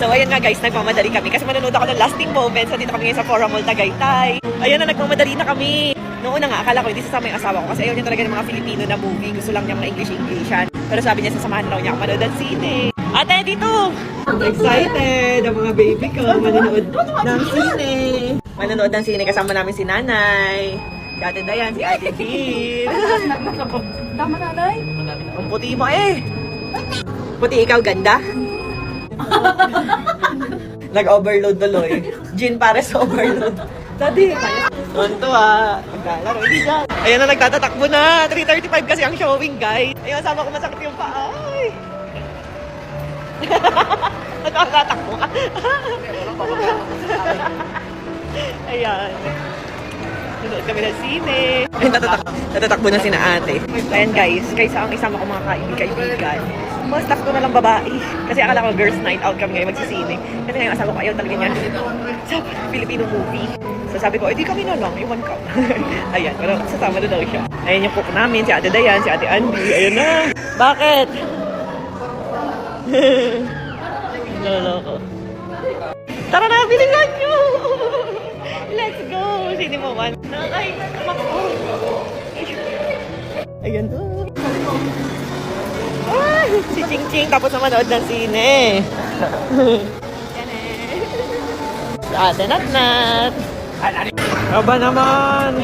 So, ayun nga guys, nagmamadali kami kasi manonood ako ng Lasting Moments. So, dito kami ngayon sa Fora Mall Tagaytay. Ayun na, nagmamadali na kami. Noong una nga, akala ko hindi sasama yung asawa ko kasi ayaw niya talaga ng mga Filipino na movie. Gusto lang niya mga English-Englishan. Pero sabi niya, sasamahan raw niya ako manood ng sine. Ate, dito! Excited! Ang mga baby ko, manonood ng sine. Manonood ng sine kasama namin si Nanay. Si Ate Dayan, si Ate Phil. Tama nanay? Ang puti mo eh. Puti ikaw, ganda. Nag-overload tuloy. Gin para sa overload. Daddy, tonto maglalaro, hindi dyan. Ayan na, nagtatatakbo na. 3:35 kasi ang showing, guys. Ayun, sama ko masakit yung paa. Ay. Nagtatatakbo ka. Ayan. Nanood kami ng sine. Ayun, natatakbo na sina ate. Ayan guys, kaysa ang isama ko mga kaibigan. Mga staff ko na lang babae. Kasi akala ko girls night out kami ngayon magsisine. Kasi ngayon asawa ko ayaw talaga niya sa Filipino movie. So sabi ko, di kami na lang, iwan ka. Ayan, pero sasama na daw siya. Ayan yung cook namin, si Ate Dayan, si Ate Andy. Ayan na. Bakit? Lolo ko. Tara na, bilingan nyo! Let's go! Sini mo man. Nakay, mako. Ayan na. Ah, si Ching Ching tapos na manood ng sine. Yan eh. Ate Nat Nat. Aba naman.